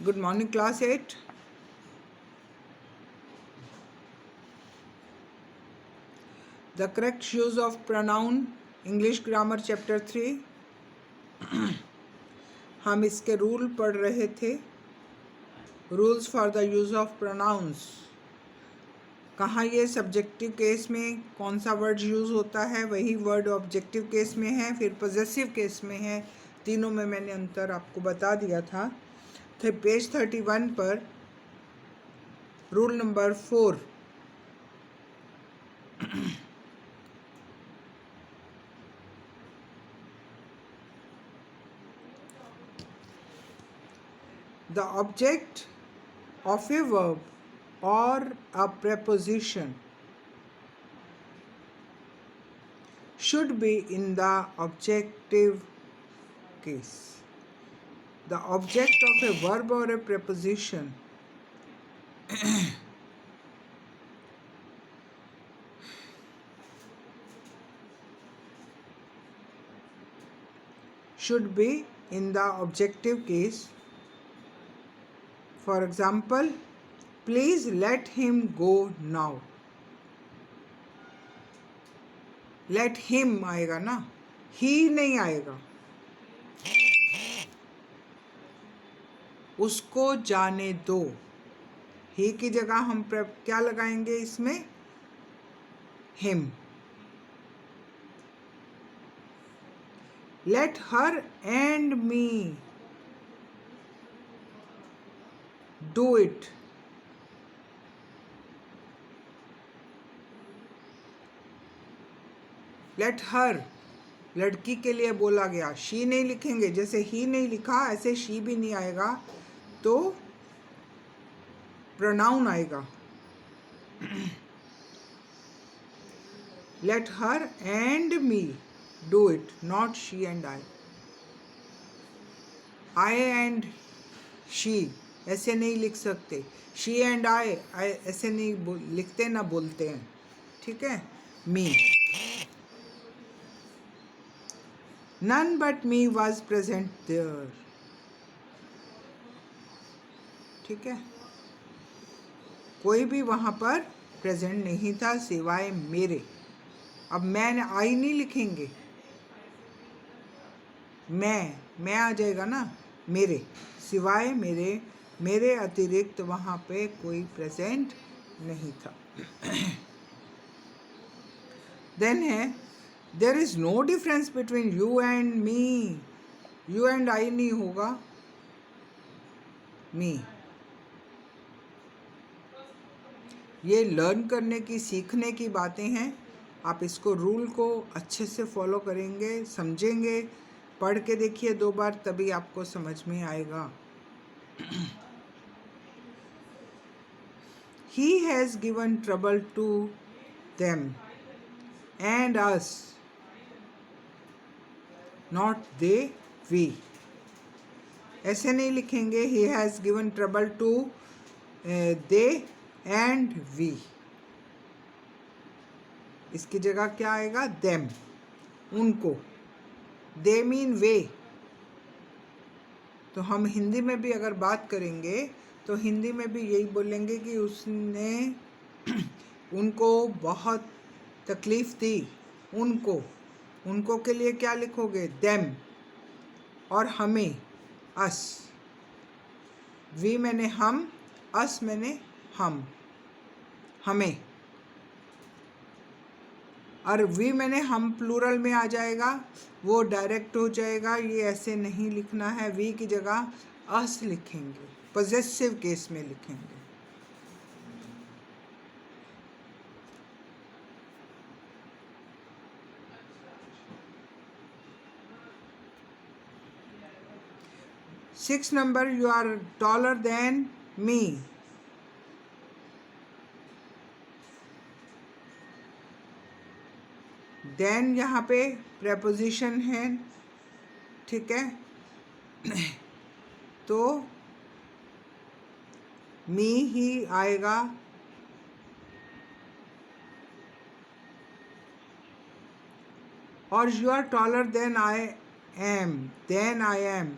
Good morning, class 8. The correct use of pronoun, English grammar chapter 3. हम इसके rule पढ़ रहे थे. Rules for the use of pronouns. कहाँ ये सब्जेक्टिव केस में कौन सा वर्ड यूज़ होता है, वही वर्ड ऑब्जेक्टिव केस में है, फिर पॉजेसिव केस में है. तीनों में मैंने अंतर आपको बता दिया था. तो पेज 31 पर rule number 4. The object of a verb or a preposition should be in the objective case. The object of a verb or a preposition should be in the objective case. For example, please let him go now. Let him आएगा ना, he नहीं आएगा. उसको जाने दो. he की जगह हम क्या लगाएंगे इसमें? him. Let her and me do it. Let her, लड़की के लिए बोला गया. she नहीं लिखेंगे, जैसे he नहीं लिखा ऐसे she भी नहीं आएगा, तो प्रोनाउन आएगा. Let her and me do it, not she and I. I and she ऐसे नहीं लिख सकते. she and I ऐसे नहीं लिखते ना बोलते हैं. ठीक है. me. None but me was present there. ठीक है. कोई भी वहाँ पर प्रेजेंट नहीं था सिवाय मेरे. अब मैं आई नहीं लिखेंगे, मैं आ जाएगा ना. मेरे सिवाय मेरे अतिरिक्त वहाँ पे कोई प्रेजेंट नहीं था. देन है there is no difference between you and me. You and I नहीं होगा, मी. ये लर्न करने की, सीखने की बातें हैं. आप इसको रूल को अच्छे से फॉलो करेंगे, समझेंगे. पढ़ के देखिए 2 बार, तभी आपको समझ में आएगा. He has given trouble to them and us, not they, we. ऐसे नहीं लिखेंगे he has given trouble to they and we. इसकी जगह क्या आएगा? them. उनको. they mean वे. तो हम हिंदी में भी अगर बात करेंगे तो हिंदी में भी यही बोलेंगे कि उसने उनको बहुत तकलीफ़ दी. उनको के लिए क्या लिखोगे? them. और हमें, us. वी मैंने हम, us मैंने हम, हमें. और वी मैंने हम प्लूरल में आ जाएगा, वो डायरेक्ट हो जाएगा. ये ऐसे नहीं लिखना है. वी की जगह अस लिखेंगे, पॉजेसिव केस में लिखेंगे. Six number, you are taller than me. Then यहाँ पे प्रेपोजिशन है. ठीक है. तो मी ही आएगा. और you are taller than I am.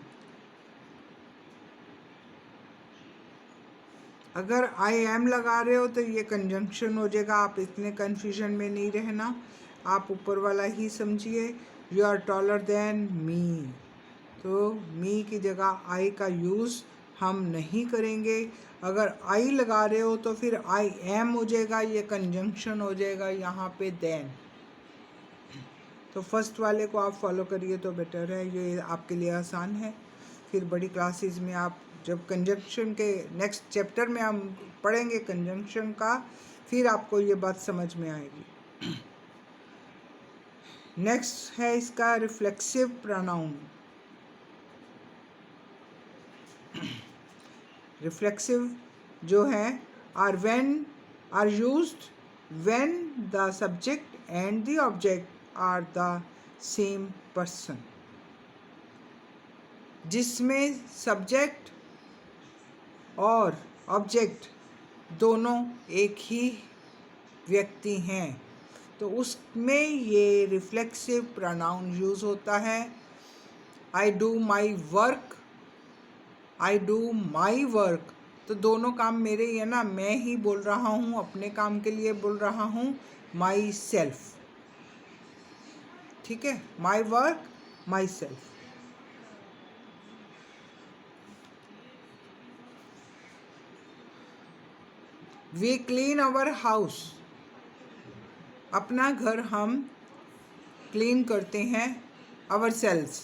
अगर आई एम लगा रहे हो तो ये कंजंक्शन हो जाएगा। आप इतने कन्फ्यूजन में नहीं रहना, आप ऊपर वाला ही समझिए। You are taller than me, तो मी की जगह आई का यूज़ हम नहीं करेंगे। अगर आई लगा रहे हो तो फिर आई एम हो जाएगा, ये कंजंक्शन हो जाएगा यहाँ पे देन। तो फर्स्ट वाले को आप फॉलो करिए तो बेटर है, ये आपके लिए आसान है। फिर बड़ी क्लासेस में आप जब कंजंक्शन के नेक्स्ट चैप्टर में हम पढ़ेंगे कंजंक्शन का, फिर आपको ये बात समझ में आएगी। नेक्स्ट है इसका रिफ्लेक्सिव प्रोनाउन। रिफ्लेक्सिव जो है are used when the subject and the object are the same person, जिसमें सब्जेक्ट और ऑब्जेक्ट दोनों एक ही व्यक्ति हैं, तो उसमें ये रिफ्लेक्सिव प्रोनाउन यूज़ होता है। I do my work, I do my work, तो दोनों काम मेरे ही है ना, मैं ही बोल रहा हूँ, अपने काम के लिए बोल रहा हूँ, माई सेल्फ। ठीक है, my work, myself. We clean our house, अपना घर हम क्लीन करते हैं। आवर सेल्स,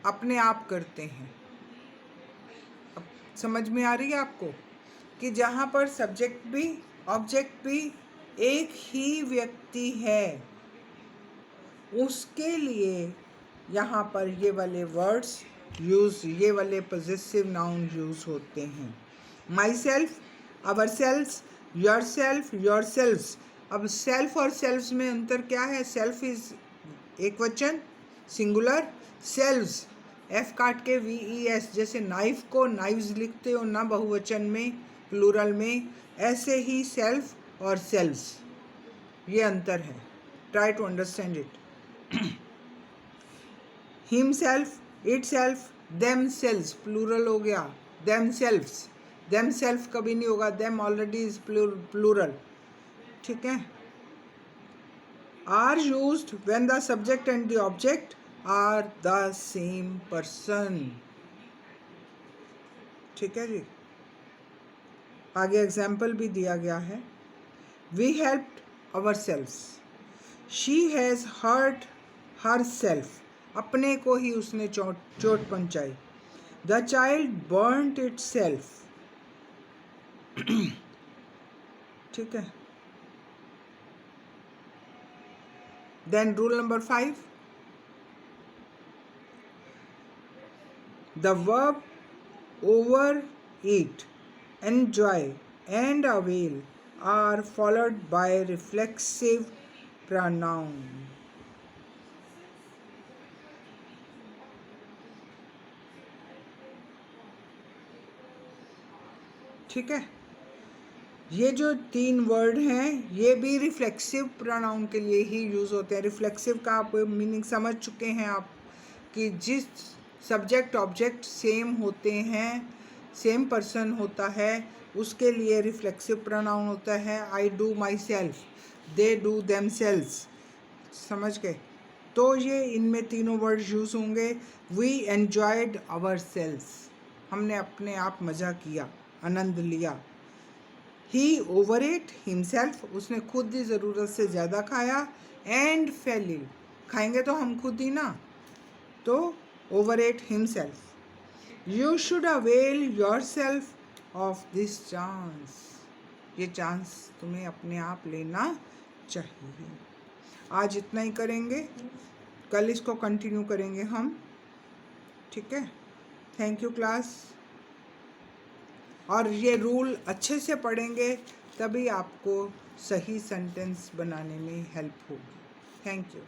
अपने आप करते हैं। अब समझ में आ रही है आपको कि जहाँ पर सब्जेक्ट भी ऑब्जेक्ट भी एक ही व्यक्ति है, उसके लिए यहाँ पर ये वाले वर्ड्स यूज़, ये वाले पॉजेसिव नाउन यूज़ होते हैं। Myself, ourselves, yourself, yourselves. अब सेल्फ और सेल्व्स में अंतर क्या है? सेल्फ इज एक वचन सिंगुलर, सेल्व्स एफ काट के VES, जैसे नाइफ को नाइव्स लिखते हो ना बहुवचन में प्लूरल में, ऐसे ही सेल्फ और सेल्व्स, ये अंतर है। Try to understand it. Himself, itself, themselves plural हो गया, देमसेल्व्स। देमसेल्फ कभी नहीं होगा, देम ऑलरेडी इज प्लूरल। ठीक है। Are used when the subject and the object are the same person. ठीक है जी। आगे एग्जाम्पल भी दिया गया है। We helped ourselves, she has hurt herself, अपने को ही उसने चोट पहुंचाई। The child burnt itself. ठीक है। Then rule number 5, the verb overeat, enjoy and avail are followed by reflexive pronoun. ठीक है, ये जो 3 वर्ड हैं ये भी रिफ्लेक्सिव प्रोनाउन के लिए ही यूज़ होते हैं। रिफ्लेक्सिव का आप मीनिंग समझ चुके हैं आप कि जिस सब्जेक्ट ऑब्जेक्ट सेम होते हैं, सेम पर्सन होता है, उसके लिए रिफ्लेक्सिव प्रोनाउन होता है। I do myself, they do themselves. समझ गए? तो ये इनमें तीनों वर्ड यूज़ होंगे। वी एन्जॉयड आवर सेल्स, हमने अपने आप मज़ा किया, आनंद लिया। ही ओवर एट हिमसेल्फ, उसने खुद ही ज़रूरत से ज़्यादा खाया। एंड फेल इल, खाएंगे तो हम खुद ही ना, तो overate himself. You should avail yourself of this chance, ये चांस तुम्हें अपने आप लेना चाहिए। आज इतना ही करेंगे, कल इसको कंटिन्यू करेंगे हम। ठीक है, थैंक यू क्लास। और ये रूल अच्छे से पढ़ेंगे तभी आपको सही सेंटेंस बनाने में हेल्प होगी। Thank you.